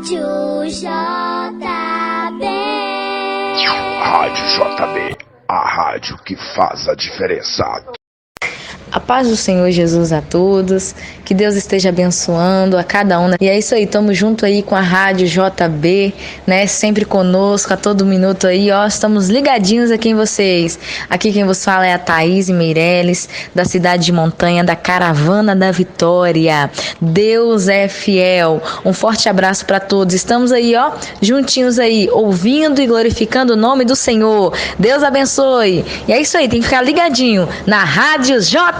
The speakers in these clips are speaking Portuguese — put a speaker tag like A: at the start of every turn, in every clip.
A: Rádio JB.
B: Rádio JB, a rádio que faz a diferença.
C: A paz do Senhor Jesus a todos, que Deus esteja abençoando a cada um. E é isso aí, estamos junto aí com a Rádio JB, né? Sempre conosco, a todo minuto aí, ó, estamos ligadinhos aqui em vocês. Aqui quem vos fala é a Thaís Meirelles, da cidade de Montanha, da Caravana da Vitória. Deus é fiel. Um forte abraço para todos. Estamos aí, ó, juntinhos aí, ouvindo e glorificando o nome do Senhor. Deus abençoe. E é isso aí, tem que ficar ligadinho na Rádio JB.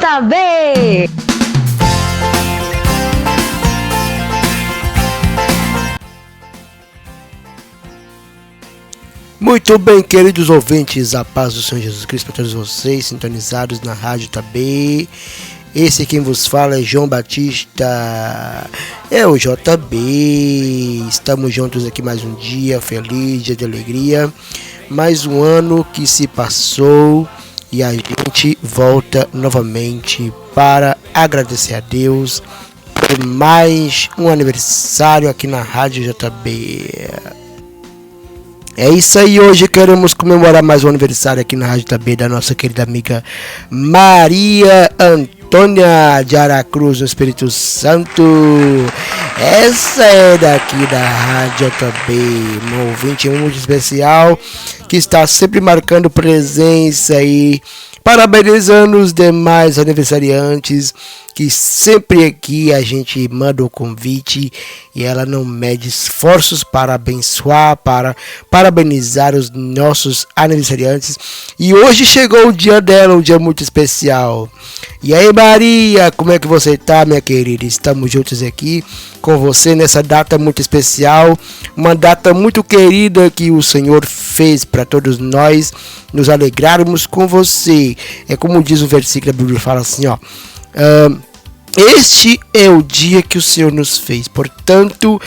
D: Muito bem, queridos ouvintes, a paz do Senhor Jesus Cristo para todos vocês, sintonizados na Rádio JB. Esse quem vos fala é João Batista, é o JB. Estamos juntos aqui mais um dia feliz, dia de alegria, mais um ano que se passou. E a gente volta novamente para agradecer a Deus por mais um aniversário aqui na Rádio JB. É isso aí, hoje queremos comemorar mais um aniversário aqui na Rádio JB da nossa querida amiga Maria Antônia de Aracruz, no Espírito Santo. Essa é daqui da Rádio JB, um ouvinte muito especial que está sempre marcando presença aí, parabenizando os demais aniversariantes, que sempre aqui a gente manda o convite e ela não mede esforços para abençoar, para parabenizar os nossos aniversariantes. E hoje chegou o dia dela, um dia muito especial. E aí, Maria, como é que você tá, minha querida? Estamos juntos aqui com você nessa data muito especial, uma data muito querida que o Senhor fez para todos nós nos alegrarmos com você. É como diz o versículo da Bíblia, fala assim, ó: este é o dia que o Senhor nos fez, portanto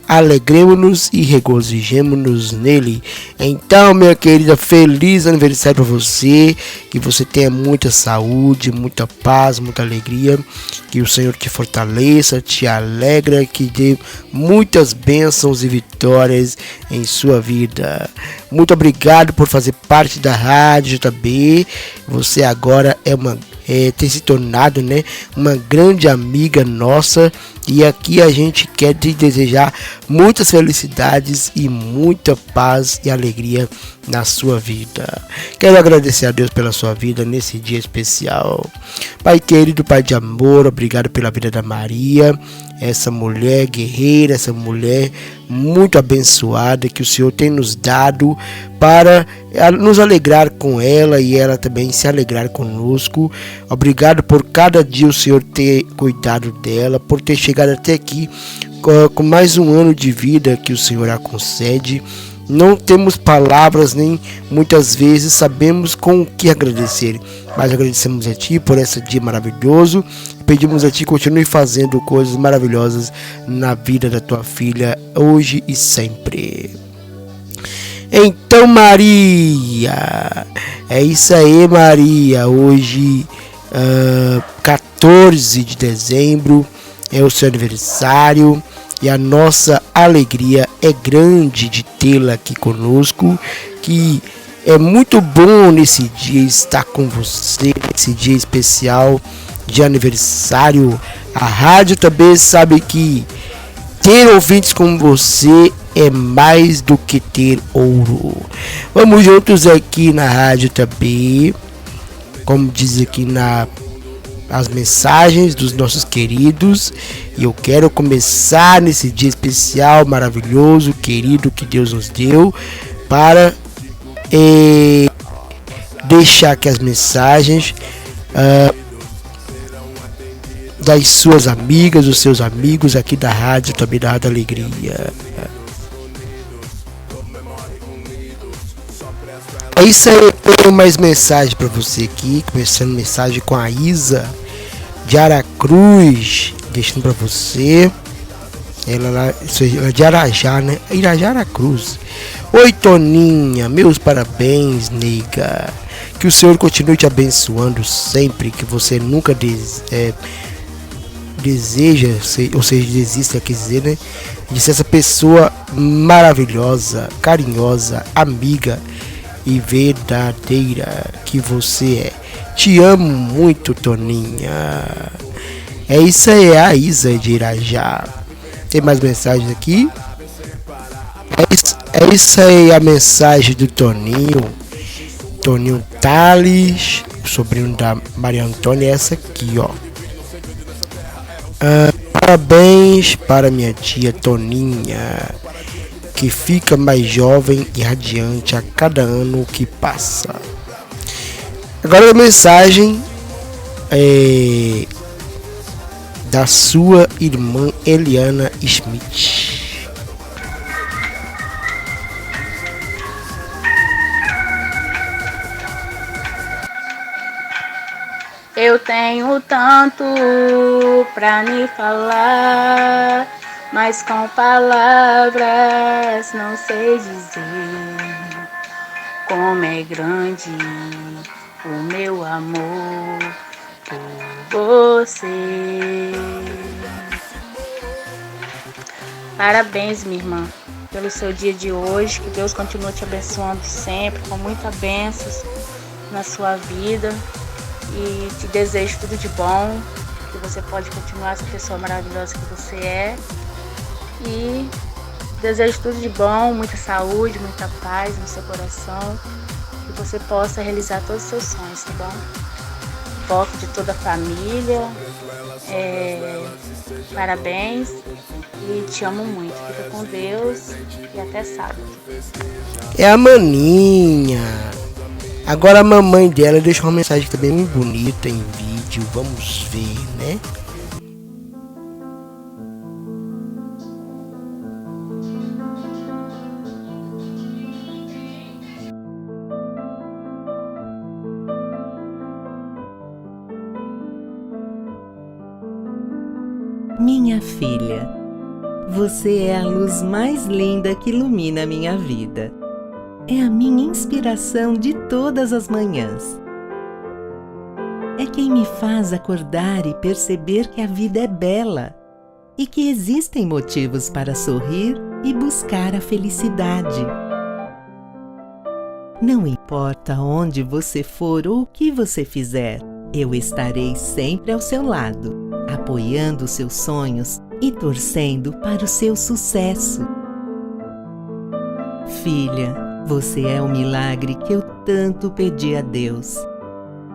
D: alegremos-nos e regozijemos-nos nele. Então, minha querida, feliz aniversário para você, que você tenha muita saúde, muita paz, muita alegria, que o Senhor te fortaleça, te alegra, que dê muitas bênçãos e vitórias em sua vida. Muito obrigado por fazer parte da Rádio JB. Você agora tem se tornado, né, uma grande amiga nossa, e aqui a gente quer te desejar muitas felicidades e muita paz e alegria na sua vida. Quero agradecer a Deus pela sua vida nesse dia especial. Pai querido, Pai de amor, obrigado pela vida da Maria, essa mulher guerreira, essa mulher muito abençoada que o Senhor tem nos dado para nos alegrar com ela e ela também se alegrar conosco. Obrigado por cada dia o Senhor ter cuidado dela, por ter chegado até aqui com mais um ano de vida que o Senhor a concede. Não temos palavras, nem muitas vezes sabemos com o que agradecer, mas agradecemos a Ti por esse dia maravilhoso. Pedimos a Ti, continue fazendo coisas maravilhosas na vida da Tua filha, hoje e sempre. Então, Maria, é isso aí, Maria. Hoje, 14 de dezembro, é o seu aniversário. E a nossa alegria é grande de tê-la aqui conosco, que é muito bom nesse dia estar com você, nesse dia especial de aniversário. A rádio também sabe que ter ouvintes como você é mais do que ter ouro. Vamos juntos aqui na rádio também, como diz aqui as mensagens dos nossos queridos, e eu quero começar nesse dia especial, maravilhoso, querido, que Deus nos deu, para deixar aqui as mensagens das suas amigas, dos seus amigos aqui da rádio, também da Rádio Alegria. É isso aí, eu tenho mais mensagem para você aqui, começando mensagem com a Isa de Aracruz, deixando para você. Ela é de Arajá, né? Irajá, Aracruz. Oi, Toninha, meus parabéns, nega. Que o Senhor continue te abençoando sempre, que você nunca deseja, ou seja, desista, quer dizer, né? De ser essa pessoa maravilhosa, carinhosa, amiga e verdadeira que você é. Te amo muito, Toninha. É isso aí, a Isa de Irajá. Tem mais mensagens aqui? É isso aí, a mensagem do Toninho. Toninho Tales, sobrinho da Maria Antônia, é essa aqui, ó. Parabéns para minha tia Toninha, que fica mais jovem e radiante a cada ano que passa. Agora a mensagem da sua irmã Eliana Smith.
E: Eu tenho tanto pra me falar, mas com palavras não sei dizer como é grande o meu amor por você. Parabéns, minha irmã, pelo seu dia de hoje. Que Deus continue te abençoando sempre, com muitas bênçãos na sua vida. E te desejo tudo de bom, que você pode continuar essa pessoa maravilhosa que você é. E desejo tudo de bom, muita saúde, muita paz no seu coração. Que você possa realizar todos os seus sonhos, tá bom? Foco de toda a família. Parabéns e te amo muito. Fica com Deus e até sábado.
D: É a maninha. Agora a mamãe dela deixou uma mensagem também muito bonita em vídeo. Vamos ver, né?
F: Minha filha, você é a luz mais linda que ilumina a minha vida. É a minha inspiração de todas as manhãs. É quem me faz acordar e perceber que a vida é bela e que existem motivos para sorrir e buscar a felicidade. Não importa onde você for ou o que você fizer, eu estarei sempre ao seu lado, apoiando os seus sonhos e torcendo para o seu sucesso. Filha, você é o milagre que eu tanto pedi a Deus.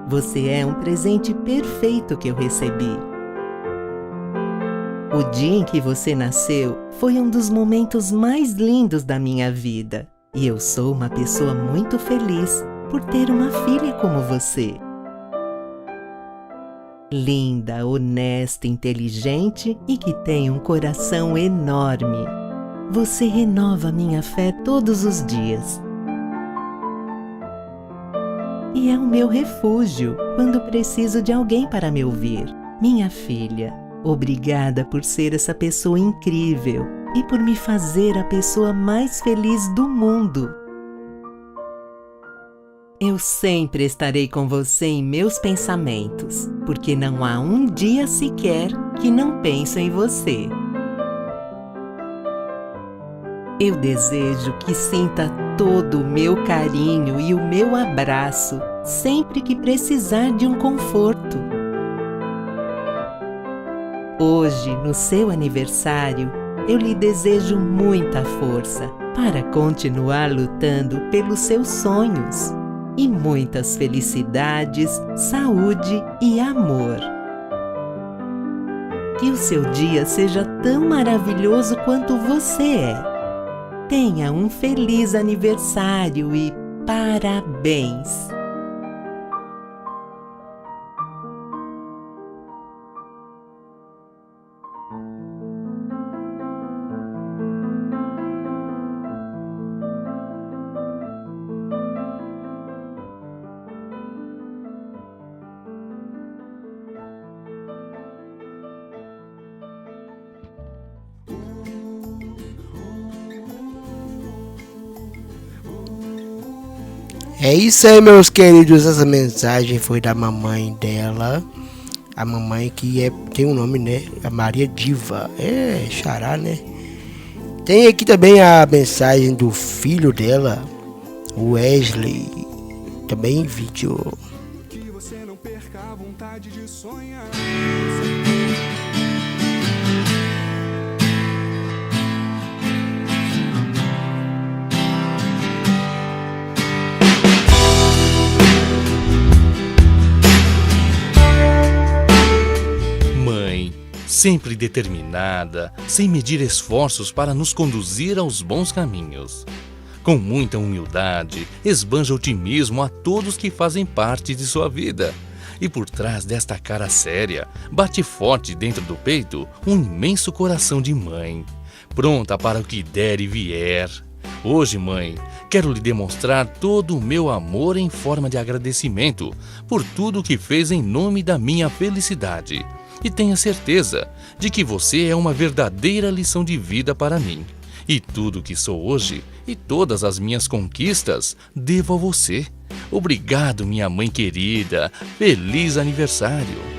F: Você é um presente perfeito que eu recebi. O dia em que você nasceu foi um dos momentos mais lindos da minha vida. E eu sou uma pessoa muito feliz por ter uma filha como você. Linda, honesta, inteligente e que tem um coração enorme. Você renova minha fé todos os dias. E é o meu refúgio quando preciso de alguém para me ouvir. Minha filha, obrigada por ser essa pessoa incrível e por me fazer a pessoa mais feliz do mundo. Eu sempre estarei com você em meus pensamentos, porque não há um dia sequer que não penso em você. Eu desejo que sinta todo o meu carinho e o meu abraço sempre que precisar de um conforto. Hoje, no seu aniversário, eu lhe desejo muita força para continuar lutando pelos seus sonhos e muitas felicidades, saúde e amor. Que o seu dia seja tão maravilhoso quanto você é. Tenha um feliz aniversário e parabéns!
D: É isso aí, meus queridos. Essa mensagem foi da mamãe dela, A mamãe que tem um nome, né? A Maria Diva. É, xará, né? Tem aqui também a mensagem do filho dela, o Wesley. Também em vídeo.
G: Que você não perca a vontade de sonhar.
H: Sempre determinada, sem medir esforços para nos conduzir aos bons caminhos. Com muita humildade, esbanja otimismo a todos que fazem parte de sua vida. E por trás desta cara séria, bate forte dentro do peito um imenso coração de mãe, pronta para o que der e vier. Hoje, mãe, quero lhe demonstrar todo o meu amor em forma de agradecimento por tudo que fez em nome da minha felicidade. E tenha certeza de que você é uma verdadeira lição de vida para mim. E tudo que sou hoje e todas as minhas conquistas devo a você. Obrigado, minha mãe querida. Feliz aniversário.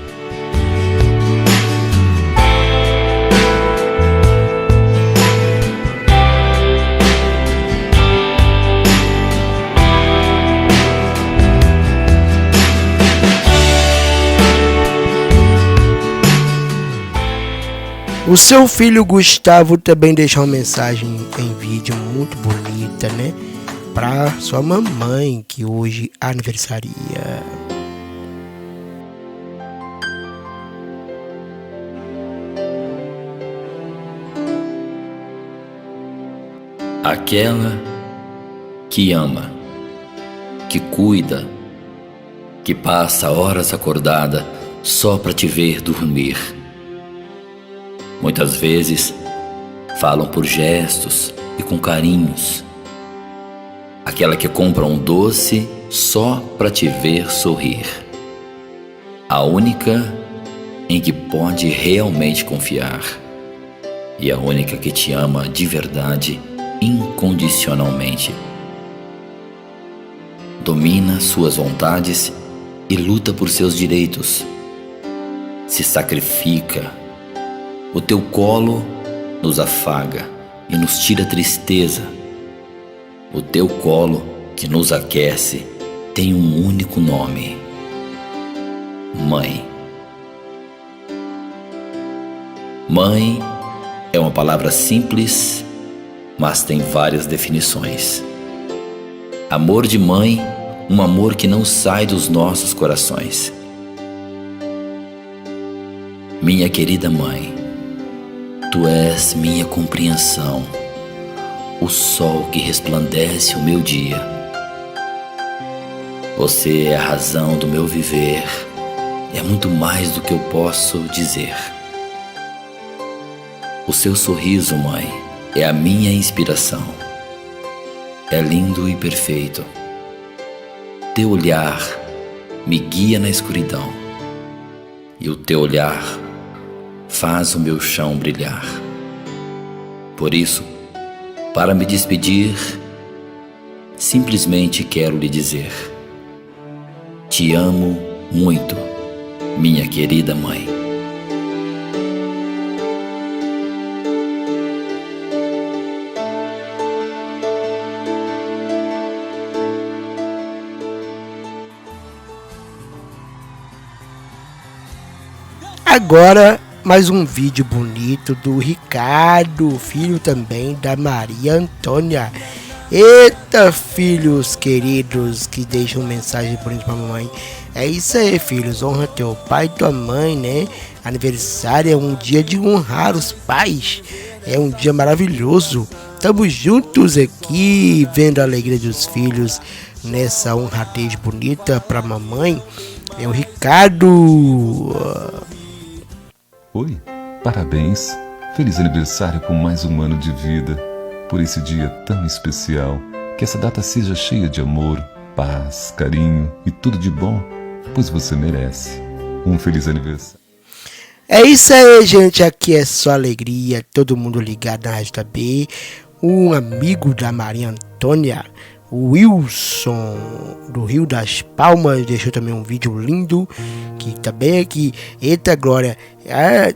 D: O seu filho Gustavo também deixou uma mensagem em vídeo muito bonita, né? Pra sua mamãe, que hoje aniversaria.
I: Aquela que ama, que cuida, que passa horas acordada só pra te ver dormir. Muitas vezes falam por gestos e com carinhos. Aquela que compra um doce só para te ver sorrir. A única em que pode realmente confiar. E a única que te ama de verdade, incondicionalmente. Domina suas vontades e luta por seus direitos. Se sacrifica. O teu colo nos afaga e nos tira a tristeza. O teu colo que nos aquece tem um único nome: mãe. Mãe é uma palavra simples, mas tem várias definições. Amor de mãe, um amor que não sai dos nossos corações. Minha querida mãe, tu és minha compreensão, o sol que resplandece o meu dia. Você é a razão do meu viver, é muito mais do que eu posso dizer. O seu sorriso, mãe, é a minha inspiração. É lindo e perfeito. Teu olhar me guia na escuridão, e o teu olhar faz o meu chão brilhar. Por isso, para me despedir, simplesmente quero lhe dizer: te amo muito, minha querida mãe.
D: Agora, mais um vídeo bonito do Ricardo, filho também da Maria Antônia. Eita, filhos queridos que deixam mensagem bonita pra mamãe. É isso aí, filhos, honra teu pai e tua mãe, né? Aniversário é um dia de honrar os pais, é um dia maravilhoso. Estamos juntos aqui, vendo a alegria dos filhos nessa honradez bonita pra mamãe. É o Ricardo.
J: Oi, parabéns, feliz aniversário com mais um ano de vida, por esse dia tão especial, que essa data seja cheia de amor, paz, carinho e tudo de bom, pois você merece. Um feliz aniversário.
D: É isso aí, gente, aqui é só alegria, todo mundo ligado na Rádio B, um amigo da Maria Antônia, O Wilson do Rio das Palmas deixou também um vídeo lindo, que também aqui, eita glória,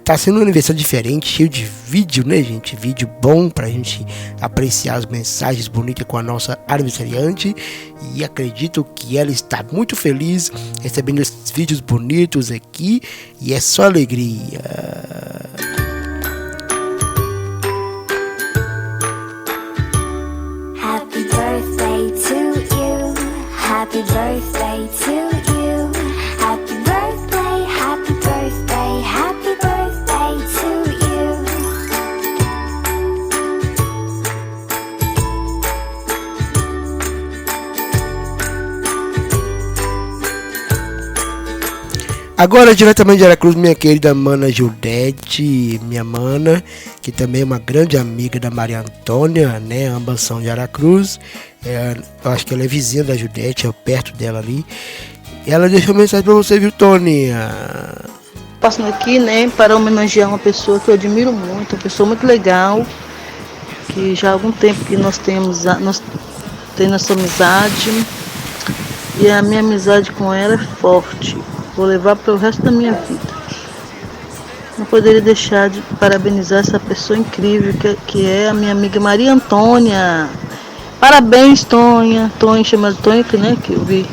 D: tá sendo um aniversário diferente, cheio de vídeo, né gente, vídeo bom pra gente apreciar as mensagens bonitas com a nossa aniversariante, e acredito que ela está muito feliz recebendo esses vídeos bonitos aqui, e é só alegria.
A: Happy birthday to you. Happy birthday to you. Happy birthday, happy birthday, happy birthday to you.
D: Agora diretamente de Aracruz, minha querida mana Judete, minha mana, que também é uma grande amiga da Maria Antônia, né? Ambas são de Aracruz. Eu acho que ela é vizinha da Judete, é perto dela ali. E ela deixou uma mensagem pra você, viu, Tony?
K: Passando aqui, né, para homenagear uma pessoa que eu admiro muito, uma pessoa muito legal, que já há algum tempo que nós temos essa amizade, e a minha amizade com ela é forte. Vou levar para o resto da minha vida. Não poderia deixar de parabenizar essa pessoa incrível que é a minha amiga Maria Antônia. Parabéns, Tonha. Tonha, chamada Tonha, né, que eu vi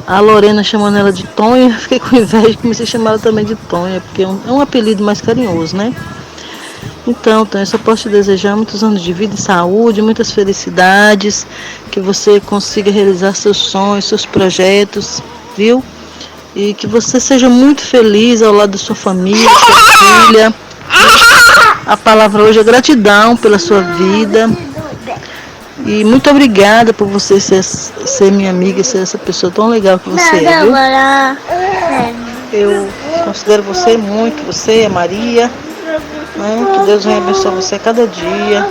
K: a Lorena chamando ela de Tonha. Fiquei com inveja e comecei a chamar ela também de Tonha, porque é um apelido mais carinhoso, né? Então, Tonha, eu só posso te desejar muitos anos de vida e saúde, muitas felicidades, que você consiga realizar seus sonhos, seus projetos, viu? E que você seja muito feliz ao lado da sua família, sua filha. A palavra hoje é gratidão pela sua vida. E muito obrigada por você ser minha amiga, ser essa pessoa tão legal que você é, viu? Eu considero você muito, você, a Maria, né? Que Deus venha abençoar você a cada dia.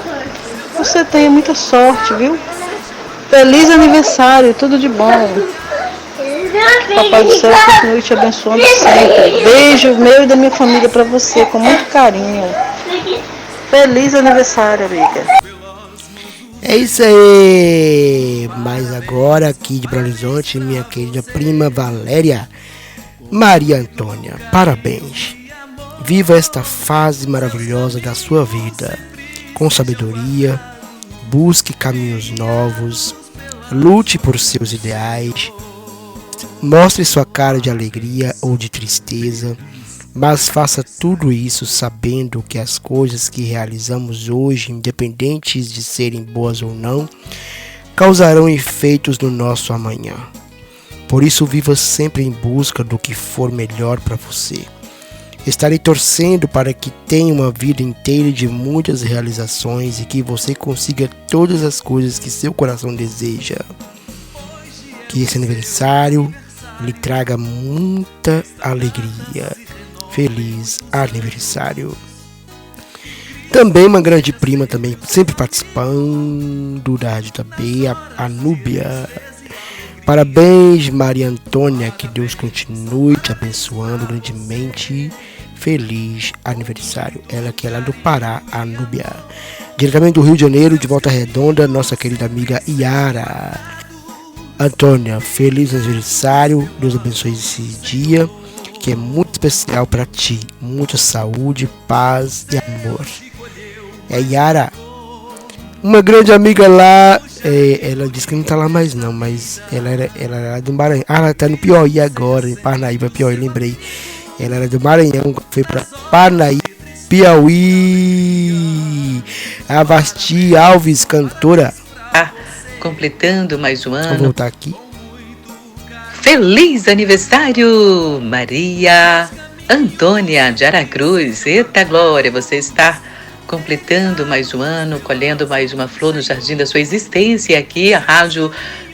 K: Você tenha muita sorte, viu? Feliz aniversário, tudo de bom. Papai do céu continue te abençoando sempre. Beijo meu e da minha família pra você, com muito carinho. Feliz aniversário, amiga.
D: É isso aí. Mas agora aqui de Belo Horizonte, minha querida prima Valéria Maria Antônia, parabéns. Viva esta fase maravilhosa da sua vida com sabedoria, busque caminhos novos, lute por seus ideais. Mostre sua cara de alegria ou de tristeza, mas faça tudo isso sabendo que as coisas que realizamos hoje, independentes de serem boas ou não, causarão efeitos no nosso amanhã. Por isso, viva sempre em busca do que for melhor para você. Estarei torcendo para que tenha uma vida inteira de muitas realizações e que você consiga todas as coisas que seu coração deseja. Que esse aniversário lhe traga muita alegria. Feliz aniversário. Também uma grande prima, também sempre participando da Rádio também, a Núbia. Parabéns, Maria Antônia, que Deus continue te abençoando grandemente. Feliz aniversário. Ela que é lá do Pará, a Núbia. Diretamente do Rio de Janeiro, de Volta Redonda, nossa querida amiga Yara. Antônia, feliz aniversário, Deus abençoe esse dia, que é muito especial para ti, muita saúde, paz e amor. Yara, uma grande amiga lá, ela disse que não tá lá mais não, mas ela era do Maranhão, ela tá no Piauí agora, em Parnaíba, Piauí, lembrei, ela era do Maranhão, foi para Parnaíba, Piauí. A Vasti Alves, cantora,
L: completando mais um ano.
D: Vou voltar aqui.
L: Feliz aniversário, Maria Antônia de Aracruz. Eita glória, você está completando mais um ano, colhendo mais uma flor no jardim da sua existência. Aqui a Rádio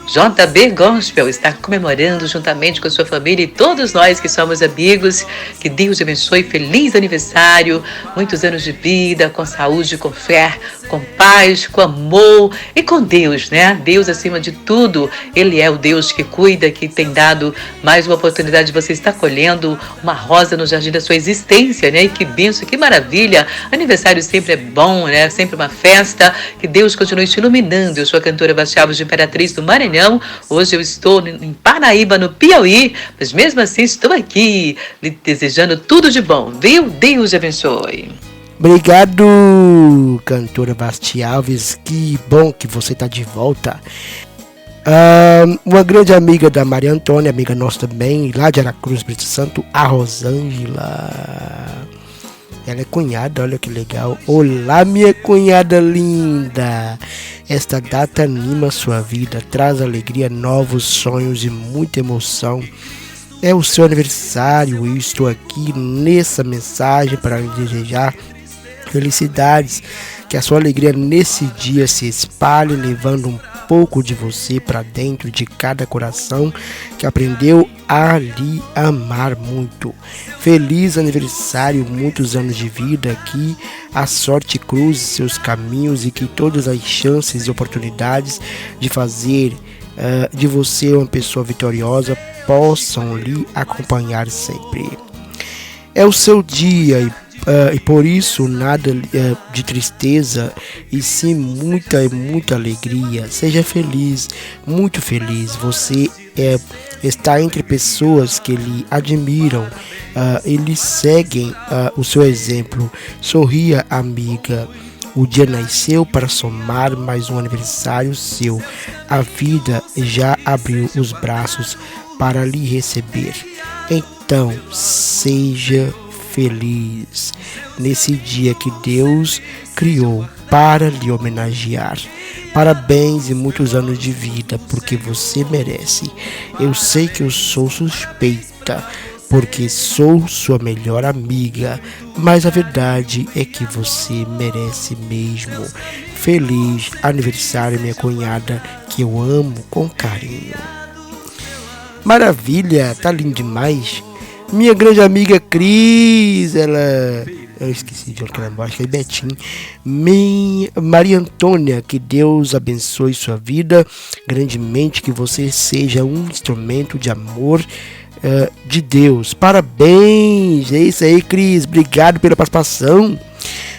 L: JB Gospel está comemorando juntamente com a sua família e todos nós que somos amigos. Que Deus abençoe, feliz aniversário, muitos anos de vida, com saúde, com fé, com paz. paz, com amor e com Deus, né? Deus acima de tudo. Ele é o Deus que cuida, que tem dado mais uma oportunidade de você estar colhendo uma rosa no jardim da sua existência, né? E que bênção, que maravilha. Aniversário sempre é bom, né? Sempre uma festa. Que Deus continue te iluminando. Eu sou a cantora Vasti Alves de Imperatriz do Maranhão. Hoje eu estou em Parnaíba, no Piauí, mas mesmo assim estou aqui lhe desejando tudo de bom, viu? Deus te abençoe.
D: Obrigado, cantora Vasti Alves. Que bom que você está de volta. Uma grande amiga da Maria Antônia, amiga nossa também, lá de Aracruz, Espírito Santo, a Rosângela. Ela é cunhada, olha que legal. Olá, minha cunhada linda. Esta data anima a sua vida, traz alegria, novos sonhos e muita emoção. É o seu aniversário e eu estou aqui nessa mensagem para lhe desejar felicidades. Que a sua alegria nesse dia se espalhe, levando um pouco de você para dentro de cada coração que aprendeu a lhe amar muito. Feliz aniversário, muitos anos de vida, que a sorte cruze seus caminhos e que todas as chances e oportunidades de fazer de você uma pessoa vitoriosa possam lhe acompanhar sempre. É o seu dia e por isso nada de tristeza e sim muita alegria. Seja feliz, muito feliz. Você está entre pessoas que lhe admiram, eles seguem o seu exemplo. Sorria, amiga. O dia nasceu para somar mais um aniversário seu. A vida já abriu os braços para lhe receber. Então, seja feliz nesse dia que Deus criou para lhe homenagear. Parabéns e muitos anos de vida, porque você merece. Eu sei que eu sou suspeita, porque sou sua melhor amiga, mas a verdade é que você merece mesmo. Feliz aniversário, minha cunhada, que eu amo com carinho. Maravilha, tá lindo demais. Minha grande amiga Cris, eu esqueci de onde ela é, acho que é Betim. Maria Antônia, que Deus abençoe sua vida grandemente, que você seja um instrumento de amor de Deus. Parabéns, é isso aí, Cris, obrigado pela participação.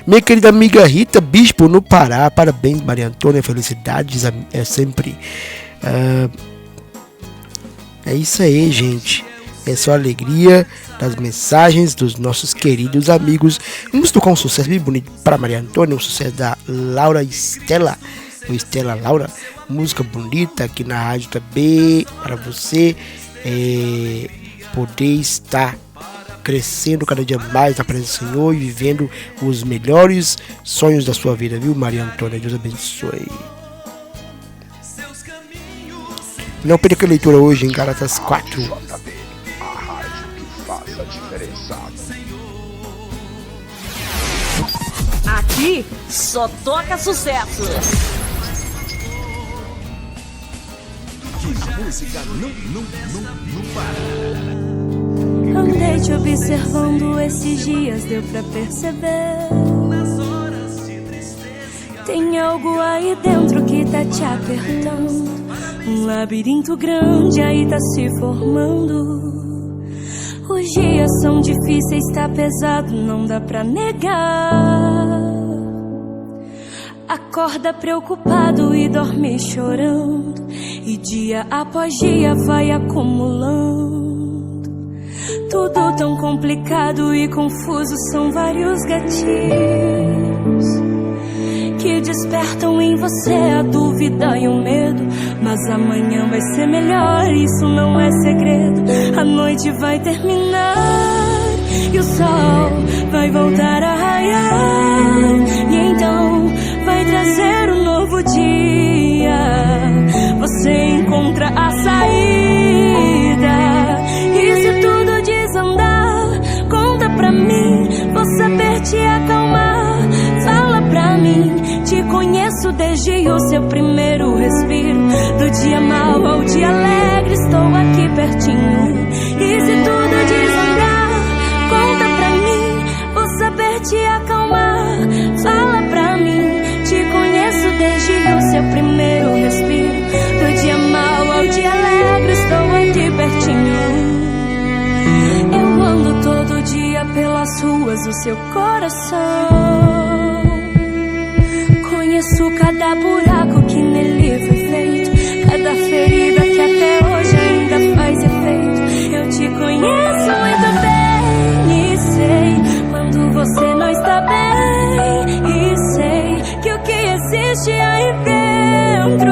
D: Minha querida amiga Rita Bispo, no Pará, parabéns, Maria Antônia, felicidades sempre. É isso aí, gente. É só alegria das mensagens dos nossos queridos amigos. Vamos tocar um sucesso bem bonito para Maria Antônia, um sucesso da Laura Estela, ou Estela Laura, música bonita aqui na rádio também, para você poder estar crescendo cada dia mais na presença do Senhor e vivendo os melhores sonhos da sua vida, viu, Maria Antônia? Deus abençoe. Não perca a leitura hoje em Gálatas 4.
B: A rádio que faz a diferença.
M: Aqui só toca sucesso.
G: Que a música não para.
N: Andei te observando esses dias, deu pra perceber. Tem algo aí dentro que tá te apertando. Um labirinto grande aí tá se formando. Os dias são difíceis, tá pesado, não dá pra negar. Acorda preocupado e dorme chorando, e dia após dia vai acumulando. Tudo tão complicado e confuso, são vários gatilhos que despertam em você a dúvida e o medo. Mas amanhã vai ser melhor, isso não é segredo. A noite vai terminar e o sol vai voltar a raiar. E então vai trazer um novo dia. Você encontra a saída. E se tudo desandar, conta pra mim. Vou saber te acalmar. Fala pra mim. Te conheço desde o seu primeiro respiro. Do dia mau ao dia alegre, estou aqui pertinho. E se tudo desandar, conta pra mim. Vou saber te acalmar. Fala pra mim. Te conheço apenas o seu coração. Conheço cada buraco que nele foi feito, cada ferida que até hoje ainda faz efeito. Eu te conheço muito bem e sei quando você não está bem, e sei que o que existe aí dentro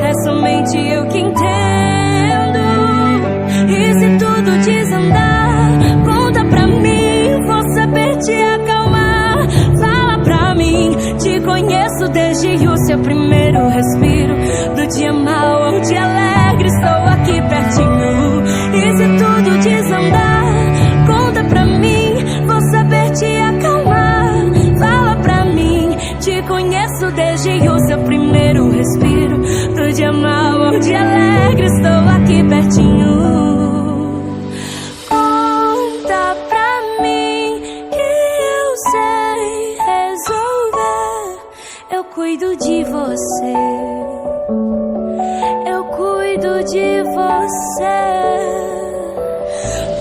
N: é somente eu que entendo. E se tudo desandar, conta pra mim, vou saber te acalmar. Fala pra mim, te conheço desde o seu primeiro respiro. Do dia mau ao dia alegre, estou aqui pertinho. E se tudo desandar, conta pra mim, vou saber te acalmar. Fala pra mim, te conheço desde o seu primeiro respiro. Do dia mau ao dia alegre, estou aqui pertinho. Conta pra mim que eu sei resolver. Eu cuido de você, eu cuido de você.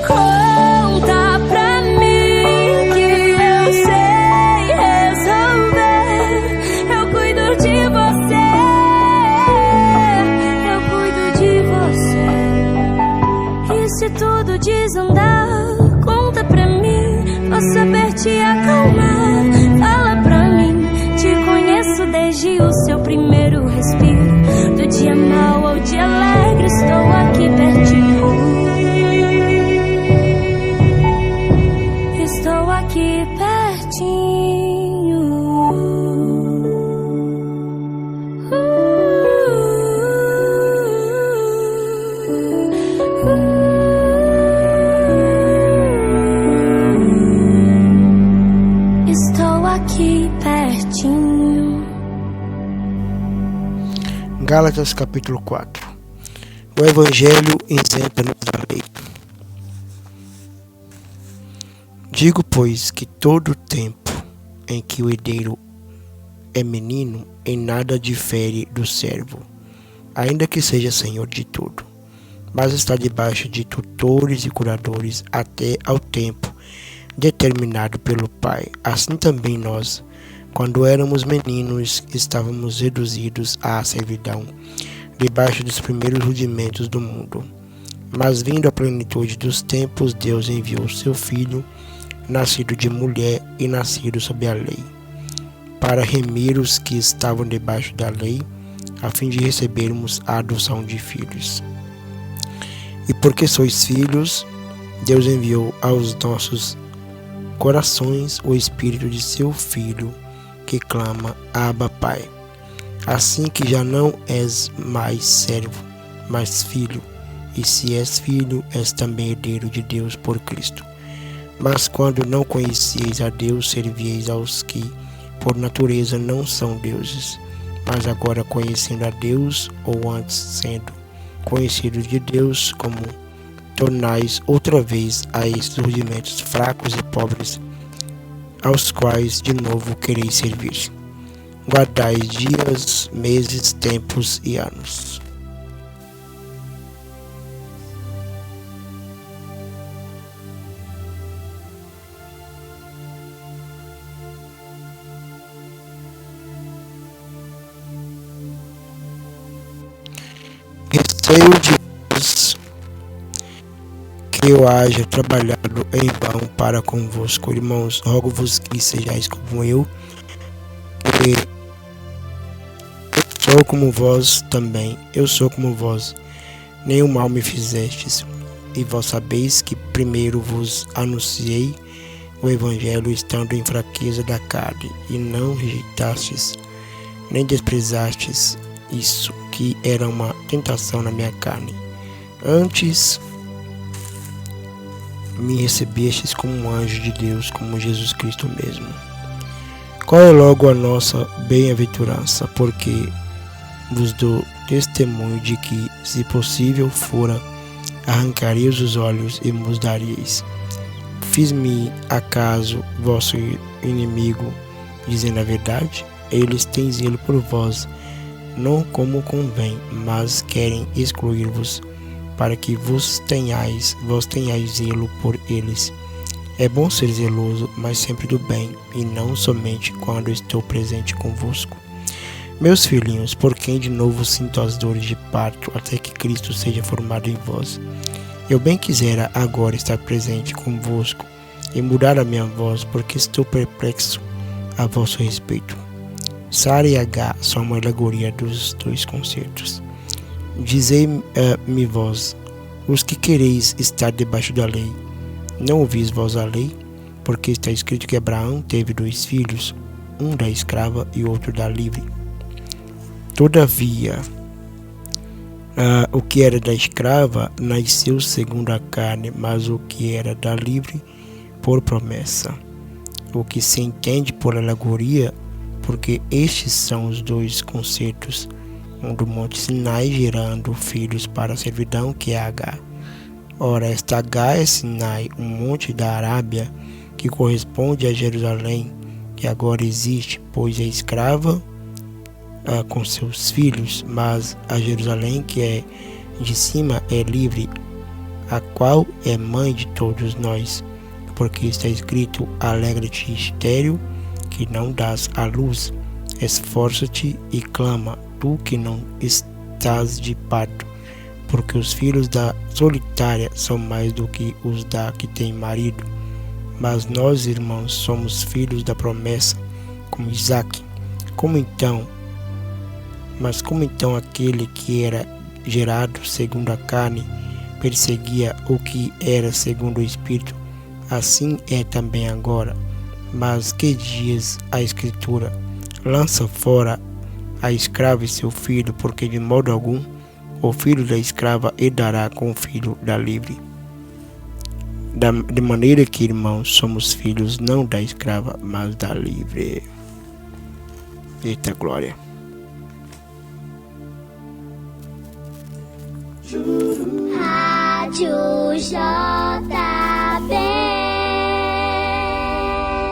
N: Conta pra mim que eu sei resolver. Eu cuido de você, eu cuido de você. E se tudo desandar, conta pra mim, vou saber te acalmar. Fala pra mim, te conheço desde o seu primeiro respiro. Do dia mau ao dia alegre, estou aqui pertinho. Estou aqui pertinho. Estou aqui pertinho.
D: Gálatas capítulo 4. O Evangelho isenta-nos da lei. Digo, pois, que todo o tempo em que o herdeiro é menino, em nada difere do servo, ainda que seja senhor de tudo, mas está debaixo de tutores e curadores até ao tempo determinado pelo Pai. Assim também nós, quando éramos meninos, estávamos reduzidos à servidão, debaixo dos primeiros rudimentos do mundo. Mas vindo a plenitude dos tempos, Deus enviou seu Filho, nascido de mulher e nascido sob a lei, para remir os que estavam debaixo da lei, a fim de recebermos a adoção de filhos. E porque sois filhos, Deus enviou aos nossos corações o Espírito de seu Filho, que clama, Abba, Pai. Assim que já não és mais servo, mas filho, e se és filho, és também herdeiro de Deus por Cristo. Mas quando não conhecieis a Deus, servieis aos que, por natureza, não são deuses. Mas agora, conhecendo a Deus, ou antes sendo conhecidos de Deus, como tornais outra vez a estes rudimentos fracos e pobres, aos quais de novo quereis servir. Guardais dias, meses, tempos e anos. Receio de vós que eu haja trabalhado em vão para convosco, irmãos. Rogo-vos que sejais como eu, que sou como vós também. Eu sou como vós, nenhum mal me fizestes. E vós sabeis que primeiro vos anunciei o Evangelho estando em fraqueza da carne, e não rejeitastes, nem desprezastes isso, que era uma tentação na minha carne. Antes me recebestes como um anjo de Deus, como Jesus Cristo mesmo. Qual é logo a nossa bem-aventurança? Porque vos dou testemunho de que, se possível fora, arrancareis os olhos e vos daríeis. Fiz-me acaso vosso inimigo, dizendo a verdade? Eles têm zelo por vós, não como convém, mas querem excluir-vos, para que vos tenhais zelo por eles. É bom ser zeloso, mas sempre do bem, e não somente quando estou presente convosco. Meus filhinhos, por quem de novo sinto as dores de parto, até que Cristo seja formado em vós. Eu bem quisera agora estar presente convosco e mudar a minha voz, porque estou perplexo a vosso respeito. Sara e H são uma alegoria dos dois concertos. Dizei-me vós, os que quereis estar debaixo da lei, não ouvis vós a lei? Porque está escrito que Abraão teve 2 filhos, um da escrava e outro da livre. Todavia, o que era da escrava nasceu segundo a carne, mas o que era da livre por promessa. O que se entende por alegoria, porque estes são os 2 concertos, um do monte Sinai gerando filhos para a servidão, que é H. Ora, esta H é Sinai, um monte da Arábia, que corresponde a Jerusalém, que agora existe, pois é escrava com seus filhos, mas a Jerusalém, que é de cima, é livre, a qual é mãe de todos nós, porque está escrito: alegra-te, estéril, que não dás à luz, esforça-te e clama, tu que não estás de parto, porque os filhos da solitária são mais do que os da que tem marido. Mas nós, irmãos, somos filhos da promessa, como Isaque. Como então aquele que era gerado segundo a carne perseguia o que era segundo o Espírito, assim é também agora. Mas que diz a Escritura? Lança fora a escrava e seu filho, porque de modo algum o filho da escrava herdará com o filho da livre. De maneira que, irmãos, somos filhos não da escrava, mas da livre. Eita glória!
A: Rádio JB.